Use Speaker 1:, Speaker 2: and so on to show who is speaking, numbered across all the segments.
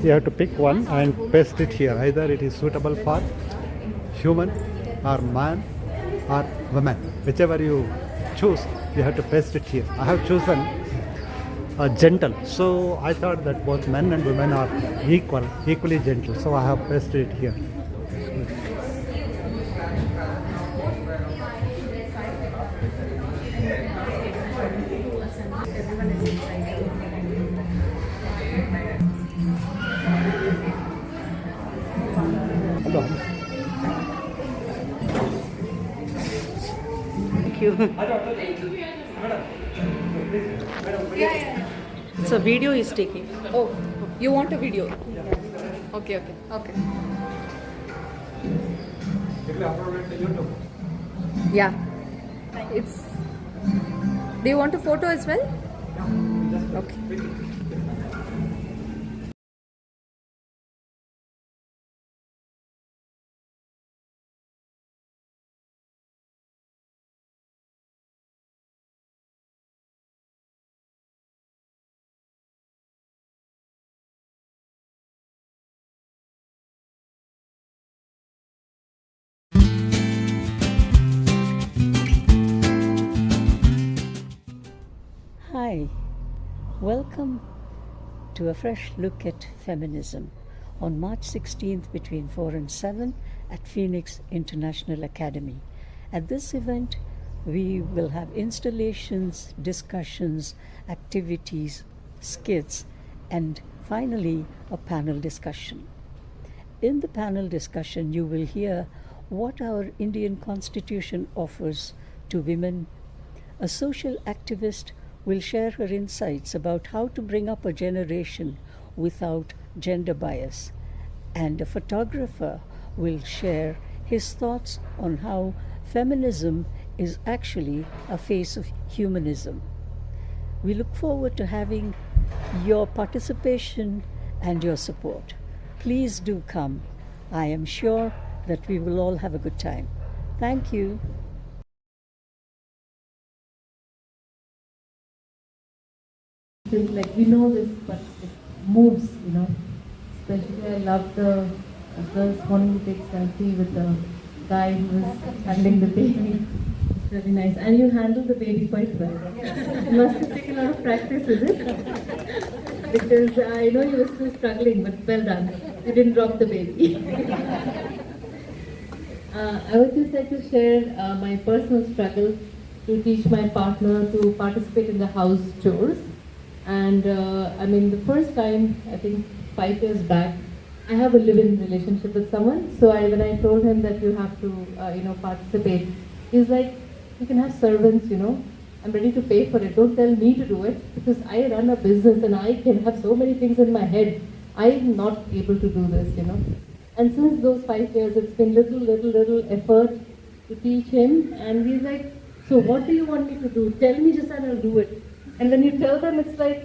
Speaker 1: You have to pick one and paste it here. Either it is suitable for human or man or woman. Whichever you choose, you have to paste it here. I have chosen gentle. So I thought that both men and women are equally gentle. So I have pasted it here. Hello.
Speaker 2: Thank you.
Speaker 3: Yeah.
Speaker 2: So video is taking.
Speaker 3: Oh, you want a video? Okay. Yeah. It's. Do you want a photo as well? Okay.
Speaker 2: Hi, welcome to a fresh look at feminism on March 16th between 4 and 7 at Phoenix International Academy. At this event, we will have installations, discussions, activities, skits, and finally a panel discussion. In the panel discussion, you will hear what our Indian Constitution offers to women. A social activist will share her insights about how to bring up a generation without gender bias. And a photographer will share his thoughts on how feminism is actually a face of humanism. We look forward to having your participation and your support. Please do come. I am sure that we will all have a good time. Thank you.
Speaker 4: Like we know this, but it moves, Especially I love the girls wanting to take selfie with the guy who is handling the baby. It's really nice. And you handle the baby quite well. You must have taken a lot of practice, is it? Because I know you were still struggling, but well done. You didn't drop the baby. I would just like to share my personal struggle to teach my partner to participate in the house chores. And the first time, I think 5 years back, I have a live-in relationship with someone. So when I told him that you have to, participate, he's like, you can have servants, I'm ready to pay for it. Don't tell me to do it because I run a business and I can have so many things in my head. I'm not able to do this, And since those 5 years, it's been little effort to teach him. And he's like, so what do you want me to do? Tell me just and I'll do it. And when you tell them, it's like,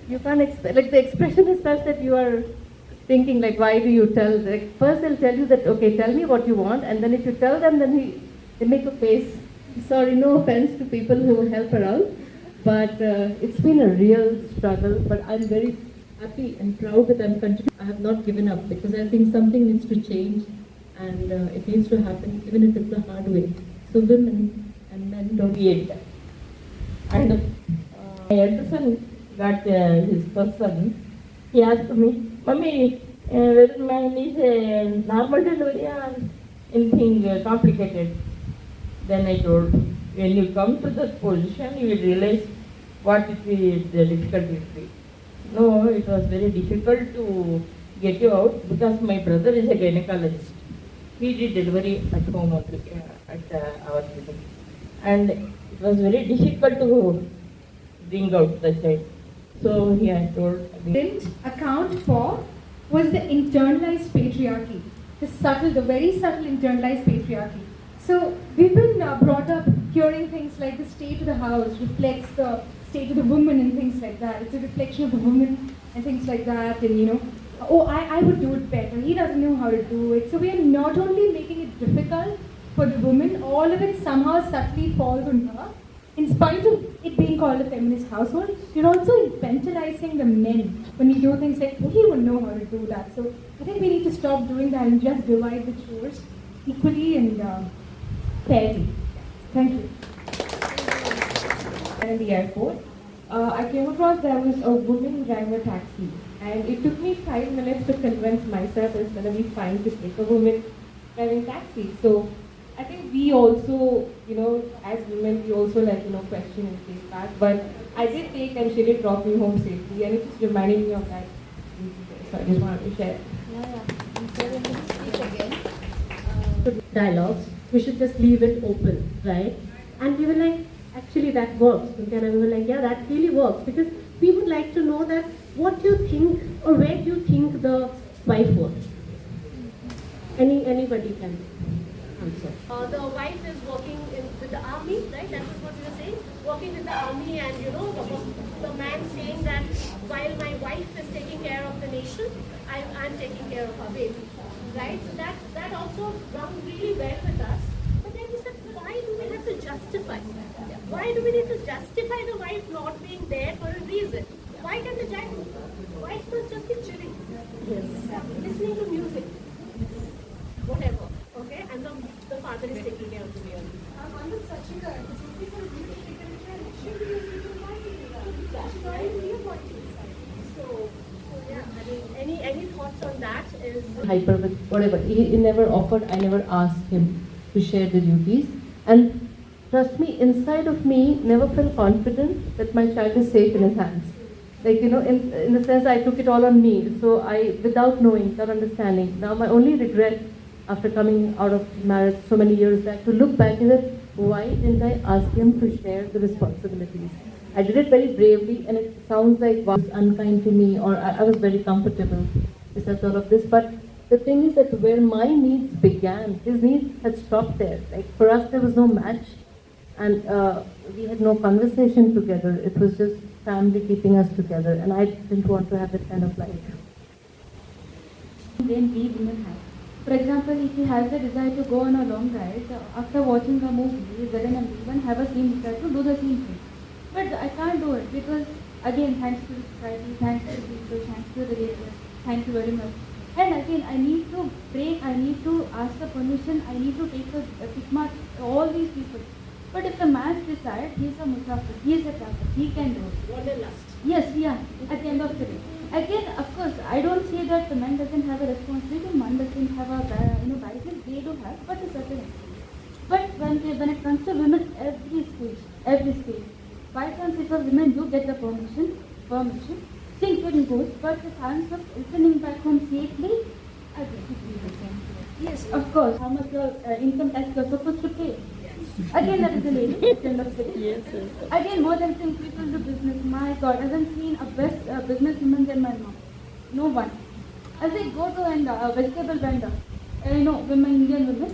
Speaker 4: you can't expect, like the expression is such that you are thinking like, why do you tell? Like, first they'll tell you that, okay, tell me what you want. And then if you tell them, then they make a face. Sorry, no offense to people who help around. But it's been a real struggle. But I'm very happy and proud that I'm continuing. I have not given up because I think something needs to change. And it needs to happen, even if it's the hard way. So women and men don't create that. And my elder son got his first son. He asked me, Mommy, whether mine is a normal delivery or anything complicated? Then I told, when you come to that position, you will realize what it is, the difficulty it is. No, it was very difficult to get you out because my brother is a gynecologist. we did delivery at home only, at our clinic. And it was very difficult to bring out the child. So he had told me.
Speaker 5: Didn't account for was the internalized patriarchy, the very subtle internalized patriarchy. So we've been brought up hearing things like the state of the house reflects the state of the woman and things like that. It's a reflection of the woman and things like that. And oh, I would do it better. He doesn't know how to do it. So we are not only making it difficult for the woman, all of it somehow subtly falls on her. In spite of it being called a feminist household, you're also infantilizing the men when you do things like, oh, he would know how to do that. So I think we need to stop doing that and just divide the chores equally and fairly. Thank you.
Speaker 4: In the airport, I came across there was a woman driving a taxi, and it took me 5 minutes to convince myself it's going to be fine to take a woman driving taxi. So I think we also, as women, we also question and take back. But I did take, and she did drop me home safely, and it just reminded me of that. So I just wanted to share.
Speaker 6: Dialogues, we should just leave it open, right? And we were like, actually that works. And we were like, yeah, that really works, because we would like to know that what you think, or where do you think the wife works? Anybody can answer.
Speaker 7: The wife is working with the army, right? That was what you were saying. Working with the army, and the man saying that while my wife is taking care of the nation, I'm taking care of our baby, right? So that also rung really well with us. But then we said, why do we have to justify? Why do we need to justify the wife not being there for a reason? Why can't the wife must just be chilling, listening to music, whatever, okay? And the father is taking care of the baby. So yeah, I mean, any thoughts on that? Is
Speaker 4: Hyper with whatever. He never offered, I never asked him to share the duties. And trust me, inside of me, never felt confident that my child is safe in his hands. Like, in the sense I took it all on me. So without knowing, without understanding. Now my only regret after coming out of marriage so many years back, to look back is that why didn't I ask him to share the responsibilities? I did it very bravely, and it sounds like wow, was unkind to me, or I was very comfortable with the thought of this. But the thing is that where my needs began, his needs had stopped there. Like for us, there was no match, and we had no conversation together. It was just family keeping us together, and I didn't want to have that kind of life.
Speaker 5: Then we women have. For example, if he has the desire to go on a long ride, after watching a movie, wherein and even have a same desire to do the same thing. But I can't do it because, again, thanks to the society, thanks to the people, thanks to the radio, thank you very much. And again, I need to break, I need to ask the permission, I need to take a stigma, all these people. But if the man decides, he is a musafir, he is a traveler, he can do it.
Speaker 7: wanderlust.
Speaker 5: Yes, yeah, at the end of the day. Again, of course, I don't say that the man doesn't have a responsibility, man doesn't have a biases, they do have, but a certain extent. But when it comes to women, every stage, by chance if a woman do get the permission, things will go, but the chance of returning back home safely, I guess it will be the same. Yes, of course, how much income tax you are supposed to pay. Again, that is the lady at the end of the day. Yes. Again, more than 10 people do business. My God, I haven't seen a best businesswoman than my mom. No one. As I go to a vegetable vendor, women, Indian women,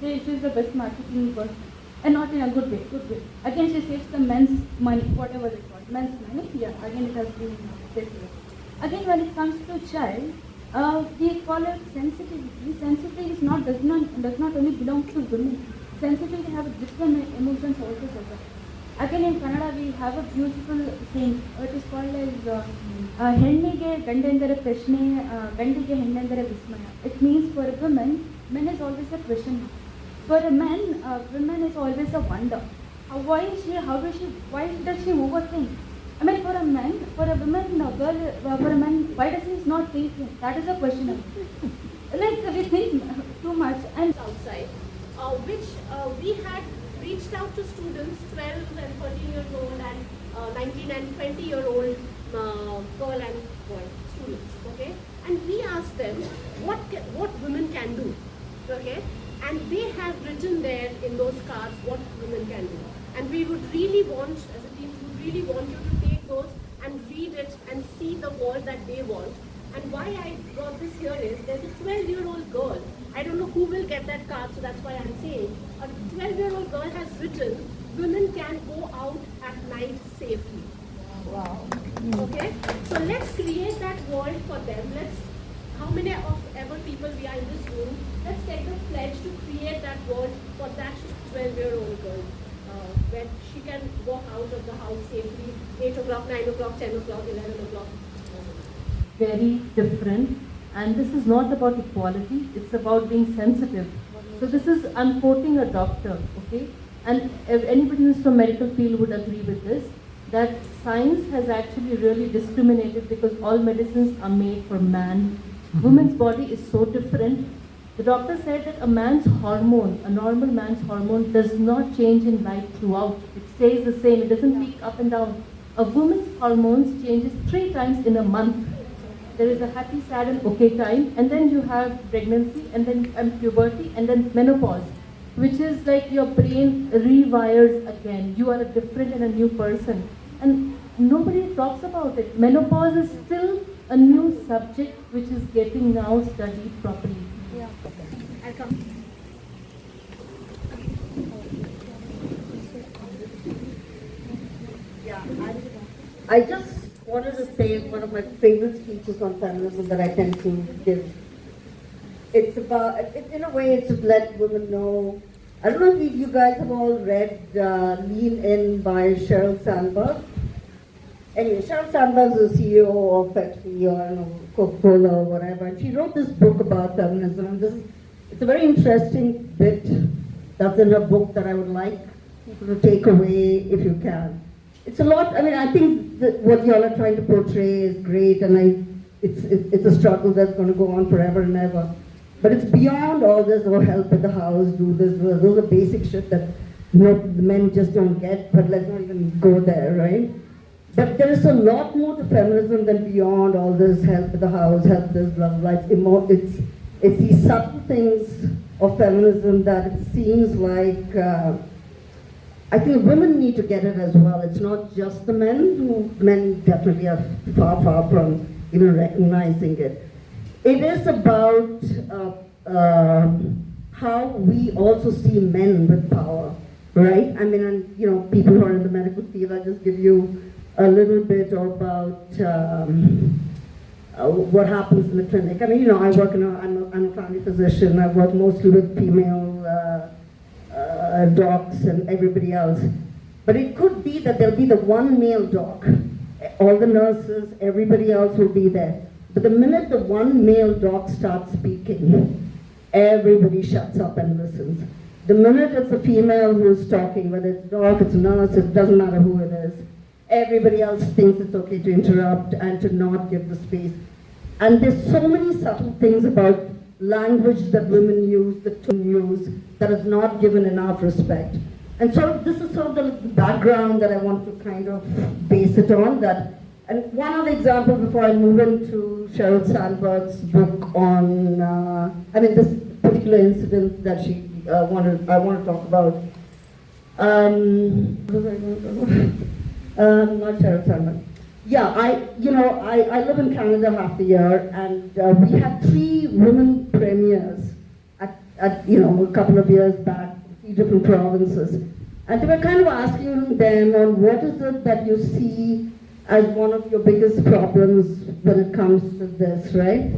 Speaker 5: she's the best marketing person. And not in a good way, Again, she saves the men's money, whatever they call men's money. Yeah, again, it has been saved. Again, when it comes to child, we call it sensitivity. Sensitivity does not only belong to women. Sensitivity have different emotions also. Again, in Kannada, we have a beautiful saying. It is called as ಹೆಣ್ಣಿಗೆ ಗಂಡೆಂದರೆ ಪ್ರಶ್ನೆ ಗಂಡಿಗೆ ಹೆಣ್ಣೆಂದರೆ ವಿಸ್ಮಯ. It means for a woman, men is always a question mark. For a man, women is always a wonder. Why does she overthink? I mean, for a man, for a woman, a girl, for a man, why does he not think? That is a question. Like we think too much and
Speaker 7: Outside, which we had reached out to students, 12 and 13 years old and 19 and 20-year-old girl and boy students, okay? And we asked them what women can do, okay? And they have written there in those cards what women can do. And we would really want, as a team, we would really want you to take those and read it and see the world that they want. And why I brought this here is, there's a 12-year-old girl. I don't know who will get that card, so that's why I'm saying. A 12-year-old girl has written, women can go out at night safely. Wow. Okay? So let's create that world for them. How many of ever people we are in this room, let's take the pledge to create that world for that 12-year-old girl, where she can walk out of the house safely, 8 o'clock, 9 o'clock, 10 o'clock, 11 o'clock.
Speaker 4: Very different, and this is not about equality, it's about being sensitive. So this is, I'm quoting a doctor, okay, and if anybody who's from medical field would agree with this, that science has actually really discriminated because all medicines are made for man. Woman's body is so different. The doctor said that a man's hormone, a normal man's hormone, does not change in life throughout. It stays the same, it doesn't peak up and down. A woman's hormones changes 3 times in a month. There is a happy, sad and okay time, and then you have pregnancy, and then puberty, and then menopause, which is like your brain rewires again. You are a different and a new person. And nobody talks about it. Menopause is still a new subject which is getting now studied properly.
Speaker 7: Yeah. I'll come.
Speaker 8: Yeah, I just wanted to say one of my favorite speeches on feminism that I tend to give. It's about, in a way, it's to let women know. I don't know if you guys have all read Lean In by Sheryl Sandberg. Anyway, Sheryl Sandberg is the CEO of Pepsi or Coca-Cola or whatever, and she wrote this book about feminism. And it's a very interesting bit that's in her book that I would like people to take away if you can. It's a lot. I mean, I think that what y'all are trying to portray is great, and it's a struggle that's going to go on forever and ever. But it's beyond all this, or help at the house, do this, those are basic shit that the men just don't get, but let's not even go there, right? But there is a lot more to feminism than beyond all this help at the house, help this, blah, blah, blah. It's these subtle things of feminism that it seems like, I think women need to get it as well. It's not just the men, men definitely are far, far from even recognizing it. It is about how we also see men with power, right? I mean, and, you know, people who are in the medical field, I'll just give you a little bit about what happens in the clinic. I mean, you know, I'm a family physician. I work mostly with female docs and everybody else. But it could be that there'll be the one male doc. All the nurses, everybody else will be there. But the minute the one male doc starts speaking, everybody shuts up and listens. The minute it's a female who's talking, whether it's doc, it's nurse, it doesn't matter who it is, everybody else thinks it's okay to interrupt and to not give the space. And there's so many subtle things about language that women use, the tone use, that is not given enough respect. And so this is sort of the background that I want to kind of base it on. And one other example before I move into Sheryl Sandberg's book on, this particular incident that I want to talk about. Not Sheryl Sandberg. Yeah, I live in Canada half the year, and we had 3 women premiers at a couple of years back, 3 different provinces. And they were kind of asking them on what is it that you see as one of your biggest problems when it comes to this, right?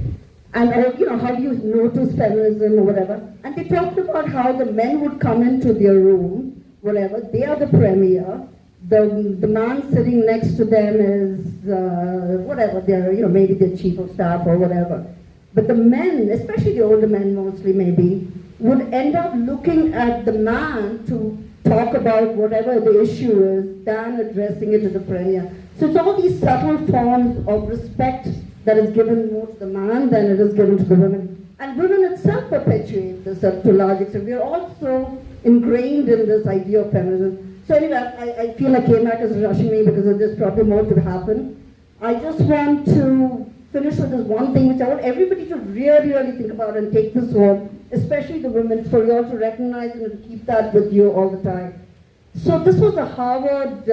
Speaker 8: And how do you notice feminism or whatever? And they talked about how the men would come into their room, whatever, they are the premier, the man sitting next to them is whatever, they're, maybe the chief of staff or whatever. But the men, especially the older men mostly maybe, would end up looking at the man to talk about whatever the issue is than addressing it to the premier. So it's all these subtle forms of respect that is given more to the man than it is given to the women. And women itself perpetuate this to a large extent. We are also ingrained in this idea of feminism. So anyway, I feel like K-Mac is rushing me because there's probably more to happen. I just want to finish with this one thing which I want everybody to really, really think about and take this home. especially the women, for you all to recognize and to keep that with you all the time. So this was a Harvard,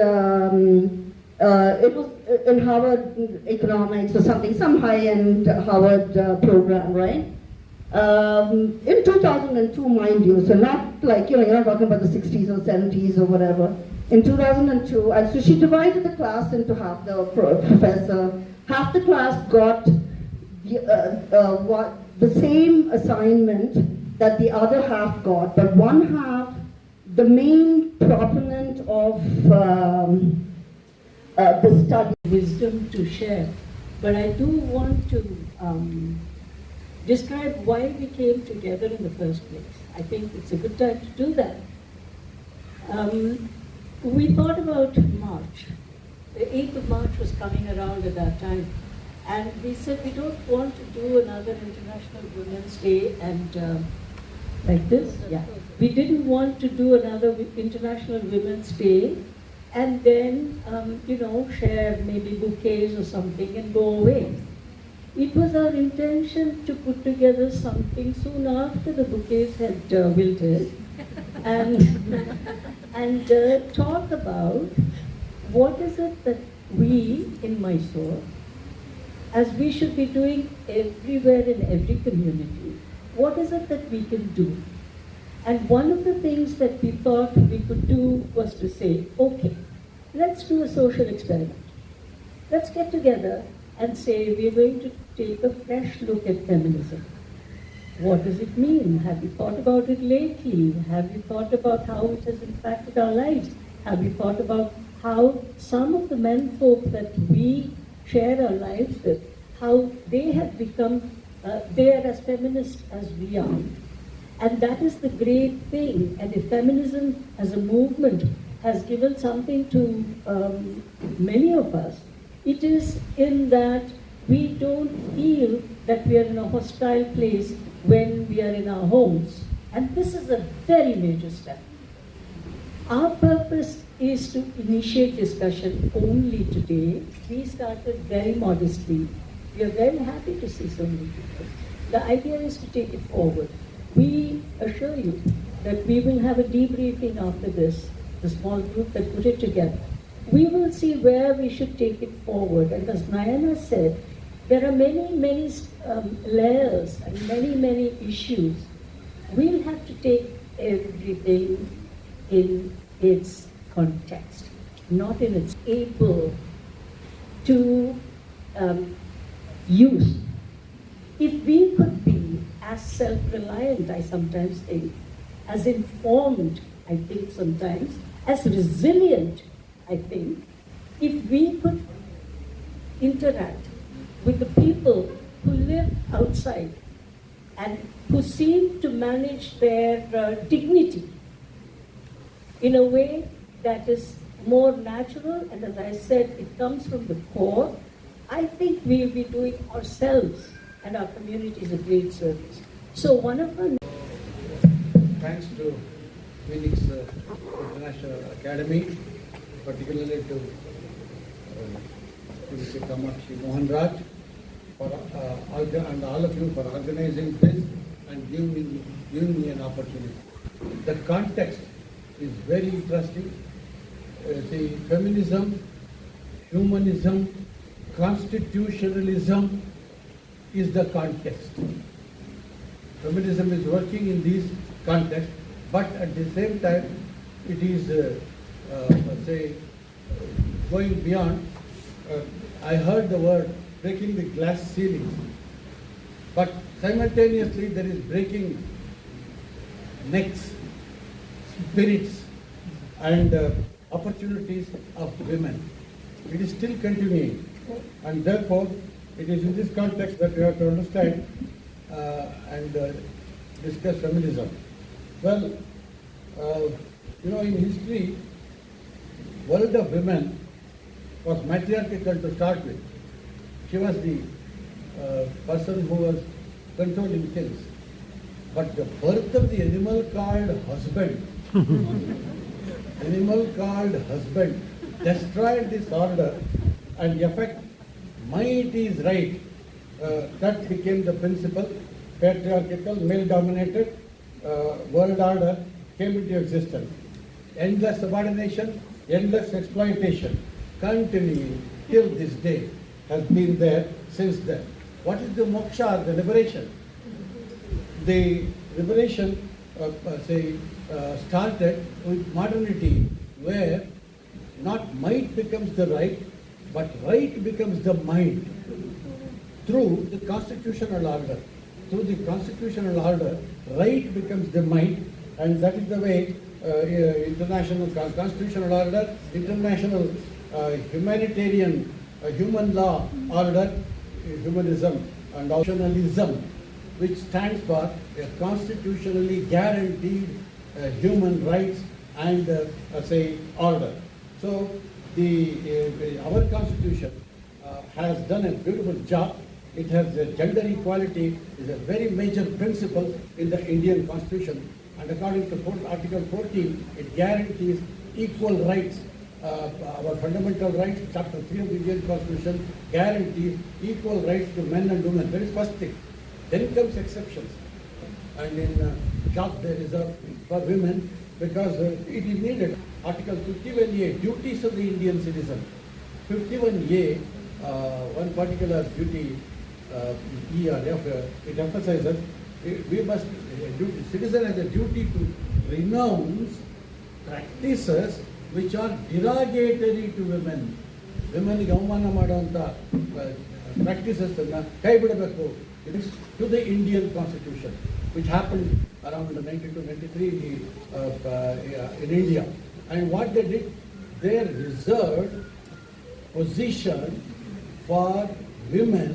Speaker 8: it was in Harvard economics or something, some high-end Harvard program, right? In 2002, mind you, so not like, you're not talking about the 60s or 70s or whatever. In 2002, and so she divided the class into half, the professor, half the class got the same assignment that the other half got, but one half, the main proponent of the study.
Speaker 2: Wisdom to share, but I do want to describe why we came together in the first place. I think it's a good time to do that. We thought about March. The 8th of March was coming around at that time. And we said we don't want to do another International Women's Day and like this. Yeah. We didn't want to do another International Women's Day and then, share maybe bouquets or something and go away. It was our intention to put together something soon after the bouquets had wilted and talk about what is it that we in Mysore, as we should be doing everywhere in every community, what is it that we can do? And one of the things that we thought we could do was to say, okay, let's do a social experiment. Let's get together and say we're going to take a fresh look at feminism. What does it mean? Have you thought about it lately? Have you thought about how it has impacted our lives? Have you thought about how some of the men folk that we share our lives with, how they have become, they are as feminist as we are. And that is the great thing. And if feminism as a movement has given something to many of us, it is in that we don't feel that we are in a hostile place when we are in our homes. And this is a very major step. Our purpose is to initiate discussion only today. We started very modestly. We are very happy to see so many people. The idea is to take it forward. We assure you that we will have a debriefing after this, the small group that put it together. We will see where we should take it forward. And as Nayana said, there are many layers and many issues. We'll have to take everything in its context, not in its able to use. If we could be as self-reliant, I sometimes think, as informed, I think sometimes, as resilient, I think, if we could interact with the people who live outside and who seem to manage their dignity in a way that is more natural, and as I said, it comes from the core, I think we'll be doing ourselves and our communities a great service. So one of our...
Speaker 9: Thanks to Phoenix International Academy, particularly to Kamakshi Mohan Raj, and all of you for organizing this and giving me an opportunity. The context is very interesting. The feminism, humanism, constitutionalism is the context. Feminism is working in these contexts, but at the same time, it is, going beyond. I heard the word breaking the glass ceilings, but simultaneously there is breaking necks, spirits, and opportunities of women. It is still continuing, and therefore it is in this context that we have to understand and discuss feminism. Well, in history, world of women was matriarchal to start with. She was the person who was controlling things. But the birth of the animal called husband, destroyed this order, and in effect, might is right. That became the principle. patriarchal, male-dominated world order came into existence. Endless subordination, endless exploitation, continuing till this day, has been there since then. What is the moksha, the liberation? The liberation, started with modernity, where not might becomes the right, but right becomes the might through the constitutional order. Through the constitutional order, right becomes the might, and that is the way international constitutional order, international humanitarian human law order, humanism, and nationalism, which stands for a constitutionally guaranteed human rights and order. So our constitution has done a beautiful job. It has gender equality is a very major principle in the Indian constitution, and according to Article 14, it guarantees equal rights. Our fundamental rights, Chapter 3 of the Indian Constitution, guarantees equal rights to men and women. That is first thing. Then comes exceptions. And in job they reserve for women because it is needed. Article 51A, duties of the Indian citizen. 51A, one particular duty, E or F, it emphasizes we must, citizen has a duty to renounce practices which are derogatory to women. Women ಗೆ ಅವಮಾನ ಮಾಡುವಂಥ practices ಕೈ ಬಿಡಬೇಕು. It is to the Indian Constitution, which happened around 1992-93 in India. And what they did, they reserved position for women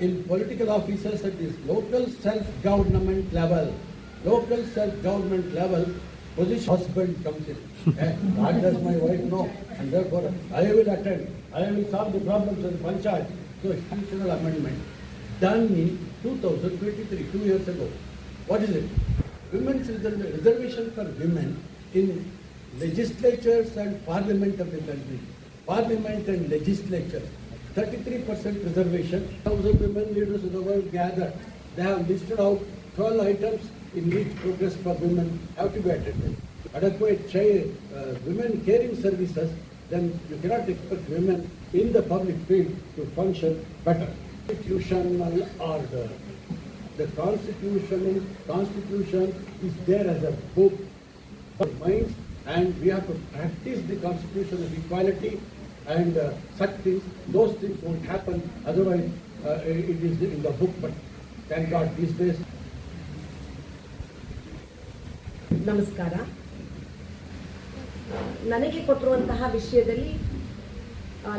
Speaker 9: in political offices at this local self-government level. Local self-government level, position husband comes in. What does my wife know? And therefore, I will attend. I will solve the problems of the panchayat. So, constitutional amendment done in 2023, 2 years ago. What is it? Women's reservation for women in legislatures and parliament of the country. Parliament and legislature. 33% reservation. 1,000 women leaders of the world gathered. They have listed out 12 items in which progress for women have to be attended. Adequate women caring services, then you cannot expect women in the public field to function better. Constitutional order. The constitution is there as a book for minds, and we have to practice the constitution of equality and such things. Those things won't happen, otherwise it is in the book, but thank God these days.
Speaker 10: ನಮಸ್ಕಾರ. ನನಗೆ ಕೊಟ್ಟಿರುವಂತಹ ವಿಷಯದಲ್ಲಿ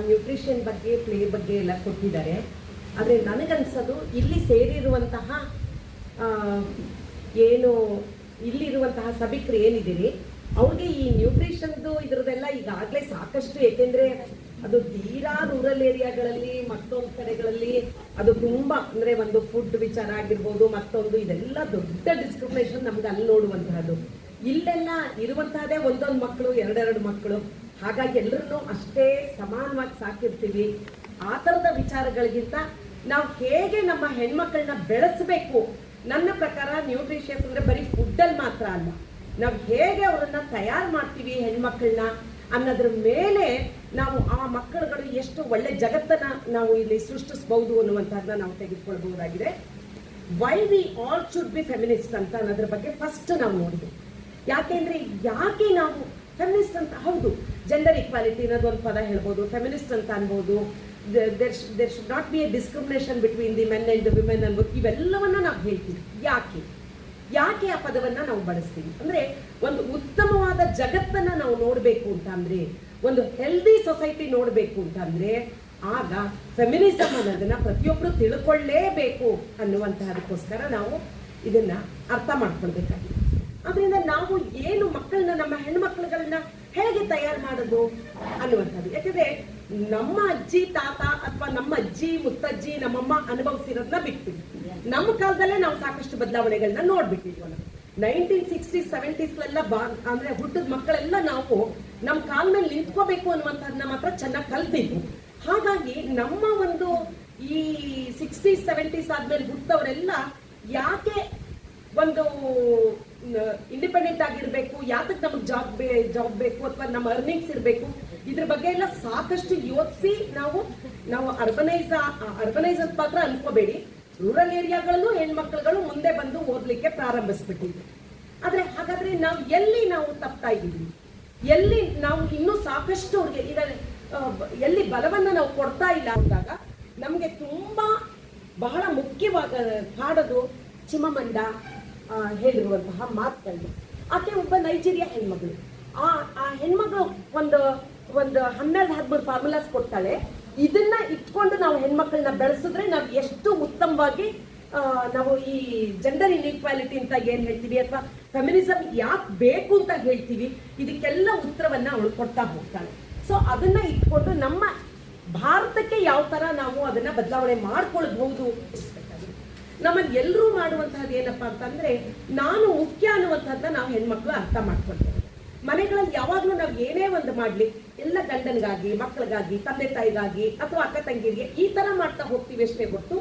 Speaker 10: nutrition ಬಗ್ಗೆ, play ಬಗ್ಗೆ ಎಲ್ಲ ಕೊಟ್ಟಿದ್ದಾರೆ. ಆದರೆ ನನಗನ್ಸೋದು ಇಲ್ಲಿ ಸೇರಿರುವಂತಹ ಏನು ಇಲ್ಲಿರುವಂತಹ ಸಭಿಕರು ಏನಿದ್ದೀರಿ ಅವ್ರಿಗೆ ಈ ನ್ಯೂಟ್ರಿಷನ್ದು ಇದ್ರದ್ದೆಲ್ಲ ಈಗಾಗಲೇ ಸಾಕಷ್ಟು, ಏಕೆಂದರೆ ಅದು ತೀರಾ ರೂರಲ್ ಏರಿಯಾಗಳಲ್ಲಿ ಮತ್ತೊಂದು ಕಡೆಗಳಲ್ಲಿ ಅದು ತುಂಬ, ಅಂದರೆ ಒಂದು ಫುಡ್ ವಿಚಾರ ಆಗಿರ್ಬೋದು, ಮತ್ತೊಂದು ಇದೆಲ್ಲ ದೊಡ್ಡ ಡಿಸ್ಕ್ರಿಮಿನೇಷನ್ ನಮ್ಗೆ ಅಲ್ಲಿ ನೋಡುವಂತಹದ್ದು. ಇಲ್ಲೆಲ್ಲ ಇರುವಂತಹದೇ ಒಂದೊಂದು ಮಕ್ಕಳು, ಎರಡೆರಡು ಮಕ್ಕಳು, ಹಾಗಾಗಿ ಎಲ್ಲರನ್ನೂ ಅಷ್ಟೇ ಸಮಾನವಾಗಿ ಸಾಕಿರ್ತೀವಿ. ಆ ಥರದ ವಿಚಾರಗಳಿಗಿಂತ ನಾವು ಹೇಗೆ ನಮ್ಮ ಹೆಣ್ಮಕ್ಳನ್ನ ಬೆಳೆಸಬೇಕು, ನನ್ನ ಪ್ರಕಾರ ನ್ಯೂಟ್ರಿಷಿಯಸ್ ಅಂದರೆ ಬರೀ ಫುಡ್ಡಲ್ಲಿ ಮಾತ್ರ ಅಲ್ಲ, ನಾವು ಹೇಗೆ ಅವರನ್ನ ತಯಾರು ಮಾಡ್ತೀವಿ ಹೆಣ್ಮಕ್ಳನ್ನ ಅನ್ನೋದ್ರ ಮೇಲೆ ನಾವು ಆ ಮಕ್ಕಳುಗಳು ಎಷ್ಟು ಒಳ್ಳೆ ಜಗತ್ತನ್ನ ನಾವು ಇಲ್ಲಿ ಸೃಷ್ಟಿಸಬಹುದು ಅನ್ನುವಂಥದ್ದನ್ನ ನಾವು ತೆಗೆದುಕೊಳ್ಬಹುದಾಗಿದೆ. Why we all should be feminist ಅಂತ ಅನ್ನೋದ್ರ ಬಗ್ಗೆ ಫಸ್ಟ್ ನಾವು ನೋಡಿದ್ವಿ. ಯಾಕೆಂದ್ರೆ ಯಾಕೆ ನಾವು ಫೆಮಿನಿಸ್ಟ್ ಅಂತ, ಹೌದು ಜೆಂಡರ್ ಈಕ್ವಾಲಿಟಿ ಅನ್ನೋದು ಒಂದು ಪದ ಹೇಳ್ಬೋದು, ಫೆಮಿನಿಸ್ಟ್ ಅಂತ ಅನ್ಬೋದು, there should not be a discrimination between the men and the women ಅನ್ಬೋದು, ಇವೆಲ್ಲವನ್ನ ನಾವು ಹೇಳ್ತೀವಿ. ಯಾಕೆ ಆ ಪದವನ್ನ ನಾವು ಬಳಸ್ತೀವಿ ಅಂದ್ರೆ, ಒಂದು ಉತ್ತಮವಾದ ಜಗತ್ತನ್ನ ನಾವು ನೋಡಬೇಕು ಅಂತ ಅಂದ್ರೆ, ಒಂದು ಹೆಲ್ದಿ ಸೊಸೈಟಿ ನೋಡಬೇಕು ಅಂತ ಅಂದ್ರೆ, ಆಗ ಫೆಮಿನಿಸಮ್ ಅನ್ನೋದನ್ನ ಪ್ರತಿಯೊಬ್ಬರು ತಿಳ್ಕೊಳ್ಳೇಬೇಕು ಅನ್ನುವಂತಹದಕ್ಕೋಸ್ಕರ ನಾವು ಇದನ್ನ ಅರ್ಥ ಮಾಡ್ಕೊಳ್ಬೇಕಾಗಿದೆ. ಅದರಿಂದ ನಾವು ಏನು ಮಕ್ಕಳನ್ನ, ನಮ್ಮ ಹೆಣ್ಮಕ್ಳುಗಳನ್ನ ಹೇಗೆ ತಯಾರು ಮಾಡೋದು ಅನ್ನುವಂಥದ್ದು. ಯಾಕಂದ್ರೆ ನಮ್ಮ ಅಜ್ಜಿ ತಾತ ಅಥವಾ ನಮ್ಮ ಅಜ್ಜಿ ಮುತ್ತಜ್ಜಿ ನಮ್ಮಮ್ಮ ಅನುಭವಿಸಿರೋದನ್ನ ಬಿಟ್ಬಿಟ್ಟು ನಮ್ಮ ಕಾಲದಲ್ಲೇ ನಾವು ಸಾಕಷ್ಟು ಬದಲಾವಣೆಗಳನ್ನ ನೋಡ್ಬಿಟ್ಟಿದ್ವಿ. 1960s 70s ಅಂದ್ರೆ ಹುಟ್ಟದ ಮಕ್ಕಳೆಲ್ಲ ನಾವು ನಮ್ಮ ಕಾಲ ಮೇಲೆ ನಿಂತ್ಕೋಬೇಕು ಅನ್ನುವಂಥದ್ದನ್ನ ಮಾತ್ರ ಚೆನ್ನಾಗಿ ಕಲ್ತಿದ್ವಿ. ಹಾಗಾಗಿ ನಮ್ಮ ಒಂದು ಈ 60s 70s ಆದ್ಮೇಲೆ ಹುಟ್ಟವರೆಲ್ಲ ಯಾಕೆ ಒಂದು ಇಂಡಿಪೆಂಡೆಂಟ್ ಆಗಿರ್ಬೇಕು, ಯಾತಕ್ಕೆ ನಮಗೆ ಜಾಬ್ ಬೇಕು ಅಥವಾ ನಮ್ಮ ಅರ್ನಿಂಗ್ಸ್ ಇರಬೇಕು, ಇದ್ರ ಬಗ್ಗೆ ಎಲ್ಲ ಸಾಕಷ್ಟು ಯೋಚಿಸಿ ನಾವು ಅರ್ಬನೈಸರ್ ಮಾತ್ರ ಅನ್ಕೋಬೇಡಿ, ರೂರಲ್ ಏರಿಯಾಗಳಲ್ಲೂ ಹೆಣ್ಮಕ್ಳುಗಳು ಮುಂದೆ ಬಂದು ಓದ್ಲಿಕ್ಕೆ ಪ್ರಾರಂಭಿಸ್ಬಿಟ್ಟಿದ್ವಿ. ಆದ್ರೆ ಹಾಗಾದ್ರೆ ನಾವು ತಪ್ತಾ ಇದ್ದೀವಿ, ಎಲ್ಲಿ ನಾವು ಇನ್ನೂ ಸಾಕಷ್ಟು ಅವ್ರಿಗೆ ಎಲ್ಲಿ ಬಲವನ್ನ ನಾವು ಕೊಡ್ತಾ ಇಲ್ಲ ಅಂದಾಗ ನಮ್ಗೆ ತುಂಬಾ ಬಹಳ ಮುಖ್ಯವಾದ ಕಾಡೋದು ಚಿಮಮಂಡ ಹೇಳಿರುವಂತಹ ಮಾತುಗಳು. ಆಕೆ ಒಬ್ಬ ನೈಜೀರಿಯಾ ಹೆಣ್ಮಗಳು. ಆ ಹೆಣ್ಮಗಳು ಒಂದು 12-13 ಫಾರ್ಮುಲಾಸ್ ಕೊಡ್ತಾಳೆ. ಇದನ್ನ ಇಟ್ಕೊಂಡು ನಾವು ಹೆಣ್ಮಕ್ಳನ್ನ ಬೆಳೆಸಿದ್ರೆ ನಾವು ಎಷ್ಟು ಉತ್ತಮವಾಗಿ ನಾವು ಈ ಜೆಂಡರ್ ಇನ್ಇಕ್ವಾಲಿಟಿ ಅಂತ ಏನ್ ಹೇಳ್ತೀವಿ ಅಥವಾ ಫೆಮಿನಿಸಮ್ ಯಾಕೆ ಬೇಕು ಅಂತ ಹೇಳ್ತೀವಿ, ಇದಕ್ಕೆಲ್ಲ ಉತ್ತರವನ್ನ ಅವಳು ಕೊಡ್ತಾ ಹೋಗ್ತಾಳೆ. ಸೊ ಅದನ್ನ ಇಟ್ಕೊಂಡು ನಮ್ಮ ಭಾರತಕ್ಕೆ ಯಾವ ತರ ನಾವು ಅದನ್ನ ಬದಲಾವಣೆ ಮಾಡ್ಕೊಳ್ಬಹುದು. ನಮ್ಮಲ್ಲಿ ಎಲ್ಲರೂ ಮಾಡುವಂತಹದ್ದು ಏನಪ್ಪಾ ಅಂತಂದ್ರೆ, ನಾನು ಮುಖ್ಯ ಅನ್ನುವಂಥದ್ದನ್ನ ನಾವು ಹೆಣ್ಮಕ್ಳು ಅರ್ಥ ಮಾಡ್ಕೊಳ್ತೇವೆ. ಮನೆಗಳಲ್ಲಿ ಯಾವಾಗ್ಲೂ ನಾವು ಏನೇ ಒಂದು ಮಾಡ್ಲಿ ಎಲ್ಲ ಗಂಡನಿಗಾಗಿ, ಮಕ್ಕಳಿಗಾಗಿ, ತಂದೆ ತಾಯಿಗಾಗಿ ಅಥವಾ ಅಕ್ಕ ತಂಗಿರಿಗೆ ಈ ತರ ಮಾಡ್ತಾ ಹೋಗ್ತೀವಿ ಅಷ್ಟೇ ಹೊರತು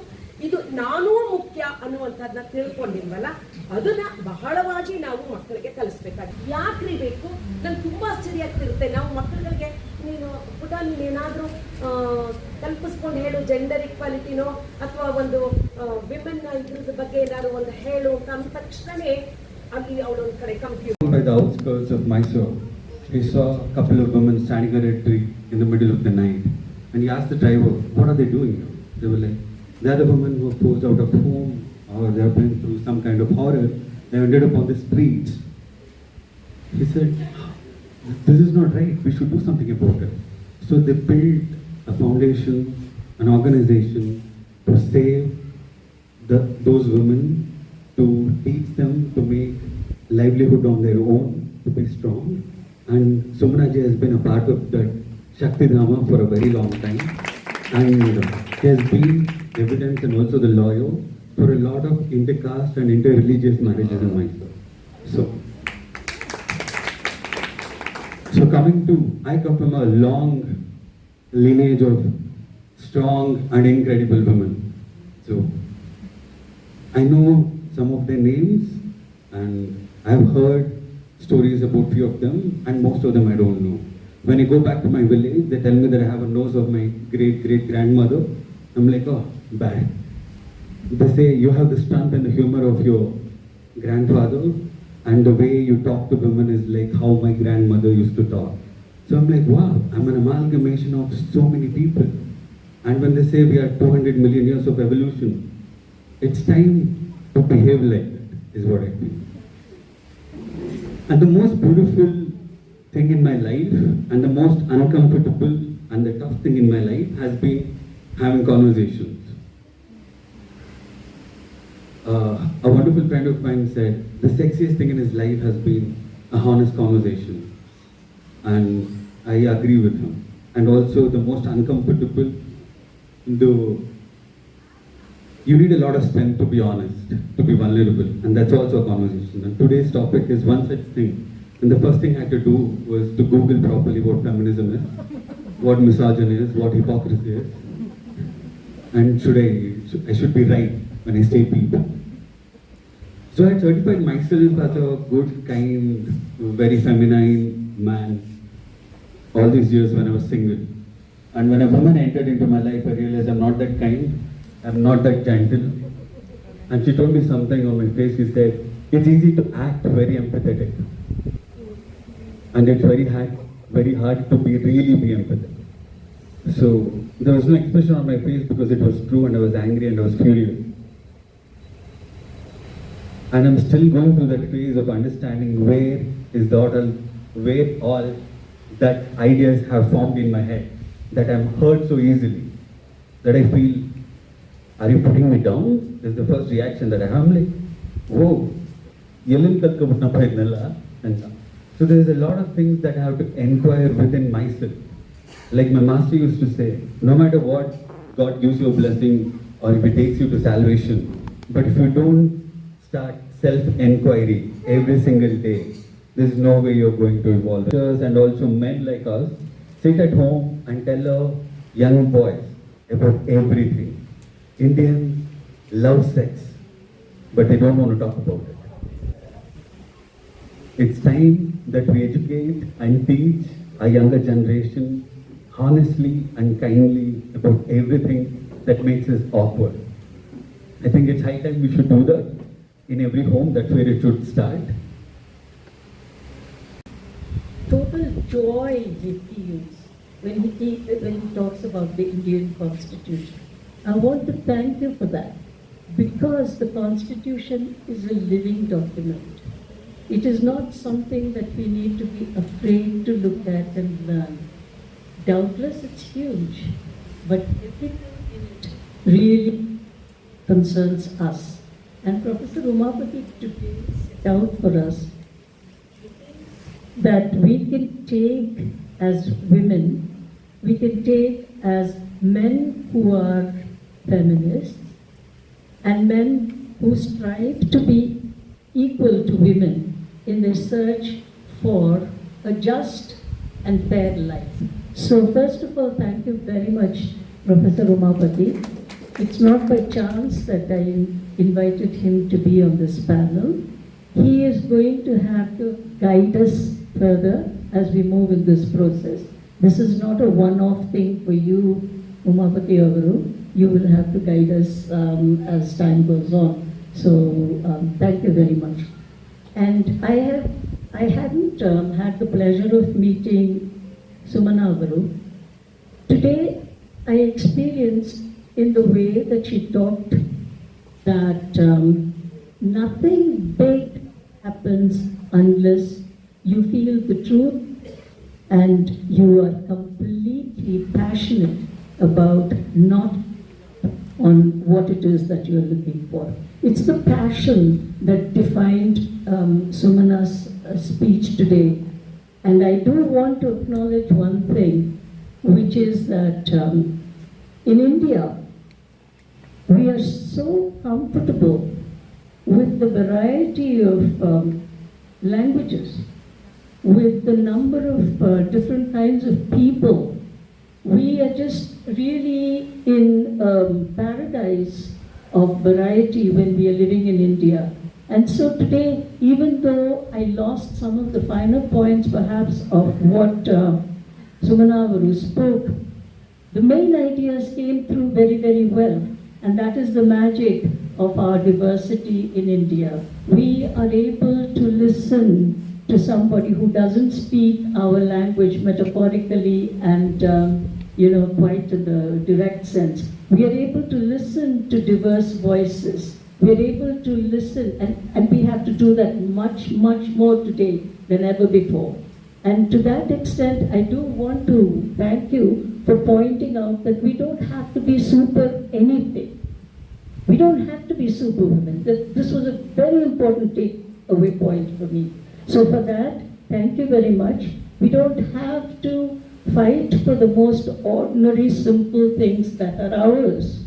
Speaker 10: ಇದು ನಾನೂ ಮುಖ್ಯ ಅನ್ನುವಂಥದ್ದನ್ನ ತಿಳ್ಕೊಂಡಿಲ್ವಲ್ಲ, ಅದನ್ನ ಬಹಳವಾಗಿ ನಾವು ಮಕ್ಕಳಿಗೆ ಕಲಿಸ್ಬೇಕಾಗುತ್ತೆ. ಯಾಕ್ರಿ ಬೇಕು? ನನ್ಗೆ ತುಂಬಾ ಆಶ್ಚರ್ಯ ಆಗ್ತಿರುತ್ತೆ. ನಾವು ಮಕ್ಕಳಿಗೆ ನೀನೇನಾದ್ರೂ ಕಲ್ಪಿಸ್ಕೊಂಡು ಹೇಳು, ಜೆಂಡರ್ ಇಕ್ವಾಲಿಟಿನೋ ಅಥವಾ ಒಂದು ವಿಮೆನ್ ಇದ್ರದ ಬಗ್ಗೆ ಏನಾದ್ರು ಒಂದು ಹೇಳು ಅಂತ ಅಂದ ತಕ್ಷಣನೇ ಅಲ್ಲಿ ಅವಳು ಒಂದ್ ಕಡೆ computer.
Speaker 11: By the outskirts of Mysore, we saw a couple of women standing under a tree in the middle of the night, and he asked the driver, "What are they doing?" They were like, "They are the women who have forced out of home, or they have been through some kind of horror. They ended up on the streets." He said, "This is not right. We should do something about it." So they built a foundation, an organization to save those women, to teach them to make livelihood on their own, to be strong. And Sumanaji has been a part of that Shakti Drama for a very long time. And he has been evidence and also the lawyer for a lot of intercaste and interreligious marriages in Mysore. So coming to, I come from a long lineage of strong and incredible women. So I know some of their names and I have heard stories about few of them, and most of them I don't know. When I go back to my village, they tell me that I have a nose of my great-great-grandmother. I'm like, oh, bad. They say you have the strength and the humor of your grandfather, and the way you talk to women is like how my grandmother used to talk. So I'm like, wow, I'm an amalgamation of so many people. And when they say we are 200 million years of evolution, it's time to behave like that, is what I feel. And the most beautiful thing in my life, and the most uncomfortable and the tough thing in my life has been having conversations. A wonderful friend of mine said, the sexiest thing in his life has been a honest conversation. And I agree with him. And also the most uncomfortable, you need a lot of strength to be honest, to be vulnerable, and that's also a conversation. And today's topic is one such thing. And the first thing I had to do was to Google properly what feminism is, what misogyny is, what hypocrisy is, and I should be right when I say people. So I certified myself as a good, kind, very feminine man all these years when I was single. And when a woman entered into my life, I realized I'm not that kind, I'm not that gentle. And she told me something on my face. She said, it's easy to act very empathetic. And it's very hard to really be empathetic. So there was no expression on my face because it was true, and I was angry and I was furious. And I'm still going through that phase of understanding where all that ideas have formed in my head, that I'm hurt so easily, that I feel, are you putting me down? This is the first reaction that I have. I'm like, whoa, and so there's a lot of things that I have to inquire within myself. Like my master used to say, no matter what, God gives you a blessing or if it takes you to salvation. But if you don't start self-inquiry every single day, there's no way you're going to evolve. And also men like us sit at home and tell our young boys about everything. Indians love sex. but they don't want to talk about it. It's time that we educate and teach a younger generation honestly and kindly about everything that makes us awkward. I think it's high time we should do that in every home. That's where it should start.
Speaker 2: Total joy he feels when he talks about the Indian Constitution. I want to thank you for that, because the Constitution is a living document. It is not something that we need to be afraid to look at and learn. Doubtless it's huge, but everything in it really concerns us. And Professor Umapati today set out for us that we can take as women, we can take as men who are feminists and men who strive to be equal to women in their search for a just and fair life. So first of all, thank you very much, Professor Umapati. It's not by chance that I invited him to be on this panel. He is going to have to guide us further as we move in this process. This is not a one-off thing for you, Umapati Avaru. You will have to guide us as time goes on. So thank you very much. And I hadn't had the pleasure of meeting Sumana Avaru. Today I experienced in the way that she talked that nothing big happens unless you feel the truth and you are completely passionate about not on what it is that you are looking for. It's the passion that defined Sumana's speech today. And I do want to acknowledge one thing, which is that in India, we are so comfortable with the variety of languages, with the number of different kinds of people. We are just really in a paradise of variety when we are living in India. And so today, even though I lost some of the finer points perhaps of what Sumana Avaru spoke, the main ideas came through very, very well. And that is the magic of our diversity in India. We are able to listen to somebody who doesn't speak our language metaphorically and quite in the direct sense. We are able to listen to diverse voices. We are able to listen, and we have to do that much, much more today than ever before. And to that extent, I do want to thank you for pointing out that we don't have to be super anything. We don't have to be superwomen. This was a very important takeaway point for me. So for that, thank you very much. We don't have to fight for the most ordinary, simple things that are ours.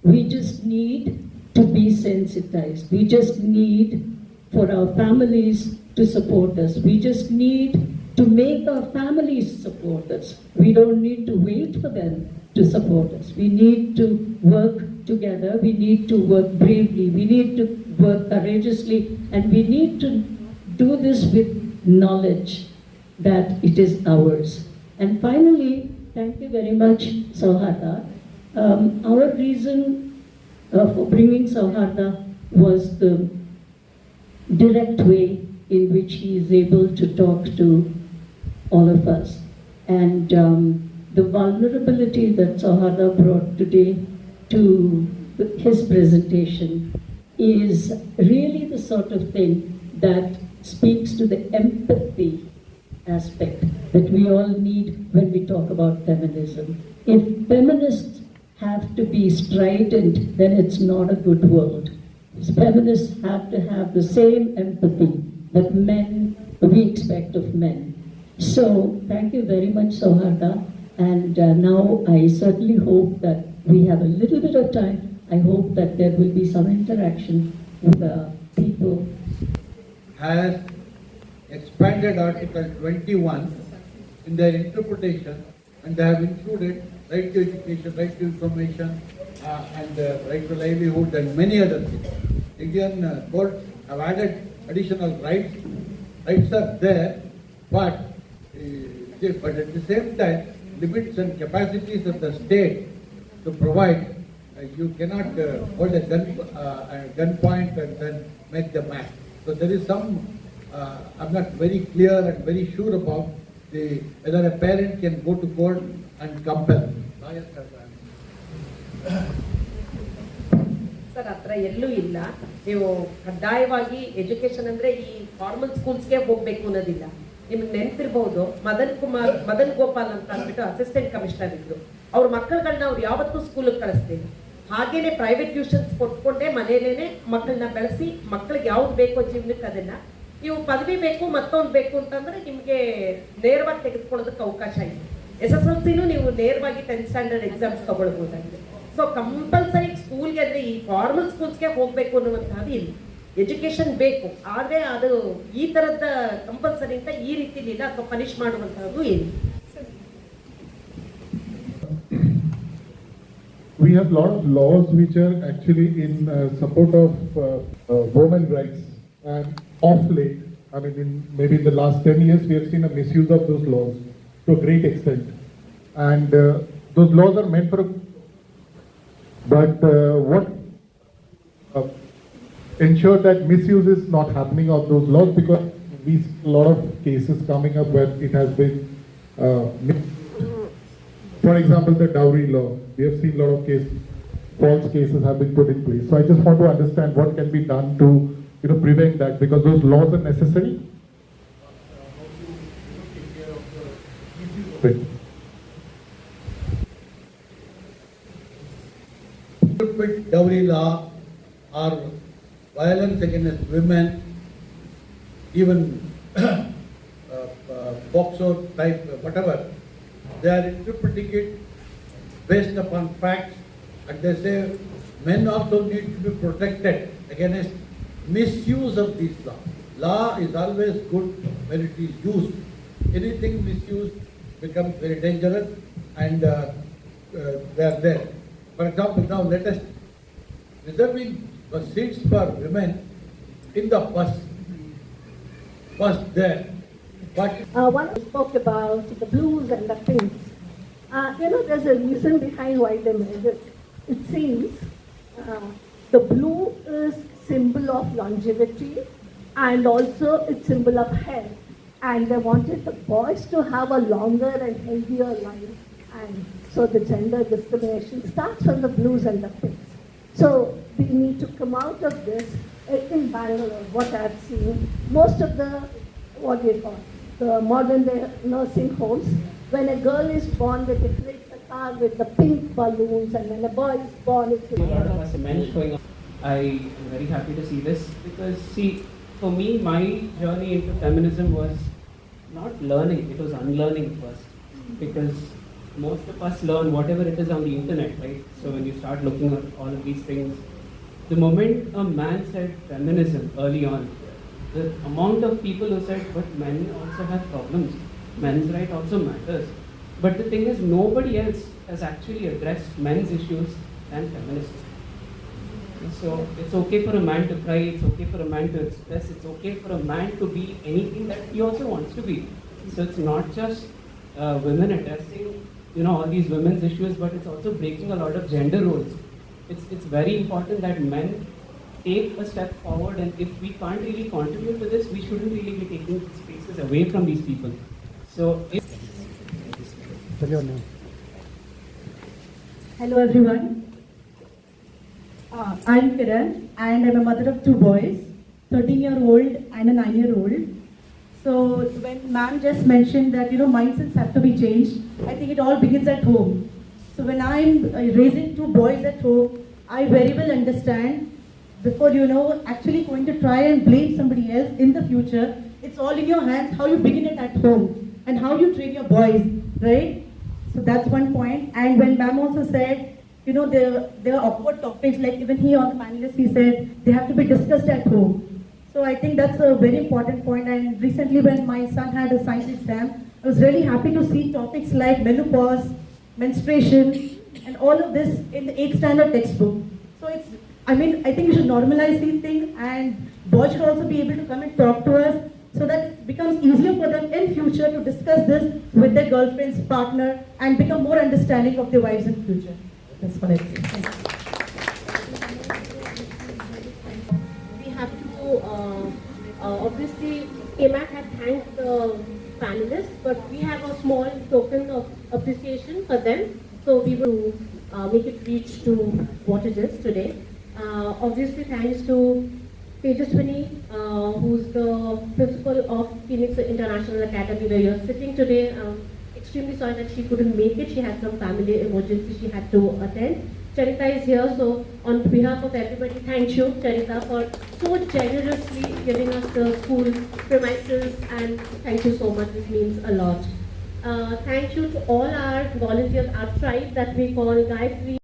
Speaker 2: We just need to be sensitized. We just need for our families to support us. We just need to make our families support us. We don't need to wait for them to support us. We need to work together. We need to work bravely. We need to work courageously. And we need to do this with knowledge that it is ours. And finally, thank you very much, Sauharda. Our reason for bringing Sauharda was the direct way in which he is able to talk to all of us. And the vulnerability that Sauharda brought today to his presentation is really the sort of thing that speaks to the empathy aspect that we all need when we talk about feminism. If feminists have to be strident, then it's not a good world. Feminists have to have the same empathy that we expect of men. So thank you very much, Sauharda. And now I certainly hope that we have a little bit of time. I hope that there will be some interaction with people.
Speaker 9: Has expanded Article 21 in their interpretation, and they have included right to education, right to information, and right to livelihood, and many other things. Indian courts have added additional rights. Rights are there, but at the same time, limits and capacities of the state to provide. You cannot hold a gunpoint and then make the match. So there is some. I'm not very clear and very sure about whether a parent can go to court and compel.
Speaker 10: Sir ಹತ್ರ ಎಲ್ಲೂ ಇಲ್ಲ. ನೀವು ಕಡ್ಡಾಯವಾಗಿ education ಅಂದ್ರೆ ಈ formal ಸ್ಕೂಲ್ಸ್ಗೆ ಹೋಗ್ಬೇಕು ಅನ್ನೋದಿಲ್ಲ. ನಿಮ್ಗೆ ನೆನಪಿರ್ಬಹುದು ಮದನ್ ಗೋಪಾಲ್ ಅಂತ ಅಂದ್ಬಿಟ್ಟು ಅಸಿಸ್ಟೆಂಟ್ ಕಮಿಷನರ್ ಇದ್ರು. ಅವ್ರ ಮಕ್ಕಳುಗಳನ್ನ ಅವ್ರು ಯಾವತ್ತೂ ಸ್ಕೂಲಿಗೆ ಕಳಿಸ್ತೀವಿ. ಹಾಗೇನೆ ಪ್ರೈವೇಟ್ ಟ್ಯೂಷನ್ಸ್ ಕೊಟ್ಕೊಂಡೆ ಮನೇಲೇನೆ ಮಕ್ಕಳನ್ನ ಬೆಳೆಸಿ ಮಕ್ಕಳಿಗೆ ಯಾವ್ದು ಬೇಕೋ ಜೀವನಕ್ಕೆ ಅದನ್ನ ನೀವು ಪದವಿ ಬೇಕು ಮತ್ತೊಂದು ಬೇಕು ಅಂತಂದ್ರೆ ನಿಮ್ಗೆ ನೇರವಾಗಿ ತೆಗೆದುಕೊಳ್ಳೋದಕ್ಕೆ ಅವಕಾಶ ಇದೆ. SSLCನೂ ನೀವು ನೇರವಾಗಿ 10th ಸ್ಟ್ಯಾಂಡರ್ಡ್ ಎಕ್ಸಾಮ್ಸ್ ತಗೊಳ್ಬಹುದಾಗಿದೆ. ಸೊ ಕಂಪಲ್ಸರಿ ಸ್ಕೂಲ್ಗೆ ಅಂದ್ರೆ ಈ ಫಾರ್ಮಲ್ ಸ್ಕೂಲ್ಸ್ಗೆ ಹೋಗ್ಬೇಕು ಅನ್ನುವಂಥದ್ದು ಇಲ್ಲ. ಎಜುಕೇಶನ್ ಬೇಕು, ಆದ್ರೆ ಅದು ಈ ತರದ ಕಂಪಲ್ಸರಿ ಅಂತ ಈ ರೀತಿಲಿ ಇಲ್ಲ ಅಥವಾ ಪನಿಷ್ ಮಾಡುವಂತಹದ್ದು ಇಲ್ಲ.
Speaker 12: We have a lot of laws which are actually in support of women's rights, and of late, I mean, maybe in the last 10 years, we have seen a misuse of those laws to a great extent. And those laws are meant for what ensure that misuse is not happening of those laws, because we see a lot of cases coming up where it has been for example, the dowry law. We have seen a lot of false cases have been put in place. So I just want to understand what can be done to prevent that, because those laws are necessary.
Speaker 9: Stupid dowry law or violence against women, even POXO type, whatever, they are interpreting it based upon facts, and they say men also need to be protected against misuse of these laws. Law is always good when it is used. Anything misused becomes very dangerous, and they are there. For example, now let us reserving seats for women in the bus there. But
Speaker 6: one spoke about the blues and the pinks. There's a reason behind why they made it. It seems the blue is symbol of longevity, and also it's symbol of health. And they wanted the boys to have a longer and healthier life. And so the gender discrimination starts from the blues and the pinks. So we need to come out of this. In Bangalore, what I've seen, most of the modern day nursing homes, when a girl is born, they decorate the car with the pink balloons, and when a boy is born, it's with
Speaker 13: a lot of us men showing up. I am very happy to see this, because see, for me, my journey into feminism was not learning, it was unlearning first. Because most of us learn whatever it is on the internet, right? So when you start looking at all of these things, the moment a man said feminism early on, the amount of people who said, but men also have problems, men's right also matters. But the thing is, nobody else has actually addressed men's issues than feminists. So it's okay for a man to cry, it's okay for a man to express, it's okay for a man to be anything that he also wants to be. So it's not just women addressing all these women's issues, but it's also breaking a lot of gender roles. It's very important that men take a step forward, and if we can't really contribute to this, we shouldn't really be taking spaces away from these people. So
Speaker 1: Tell your name.
Speaker 14: Hello everyone. I'm Kiran, and I'm a mother of 2 boys, 13-year-old and a 9-year-old. So when ma'am just mentioned that mindsets have to be changed, I think it all begins at home. So when I'm raising 2 boys at home, I very well understand, before actually going to try and blame somebody else in the future, it's all in your hands how you begin it at home and how you train your boys, right? So that's one point. And when ma'am also said, there are awkward topics, like even he on the panelist, he said they have to be discussed at home. So I think that's a very important point. And recently when my son had a science exam, I was really happy to see topics like menopause, menstruation, and all of this in the 8th standard textbook. So it's I mean, I think we should normalize these things, and boys should also be able to come and talk to us so that it becomes easier for them in future to discuss this with their girlfriends, partner, and become more understanding of their wives in future. That's what I think.
Speaker 6: We have to, obviously, AMAC had thanked the panelists, but we have a small token of appreciation for them. So we will make it reach to what it is today. Obviously, thanks to Tejaswini, who's the principal of Phoenix International Academy, where you're sitting today. Extremely sorry that she couldn't make it. She had some family emergency she had to attend. Charita is here, so on behalf of everybody, thank you, Charita, for so generously giving us the school premises, and thank you so much. This means a lot. Thank you to all our volunteers, our tribe that we call Gayatri.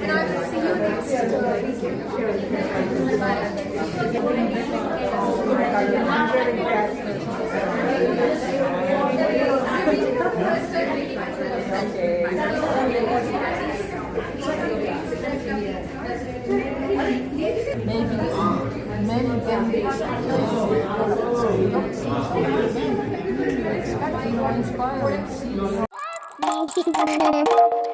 Speaker 3: And I will see you next
Speaker 15: Maybe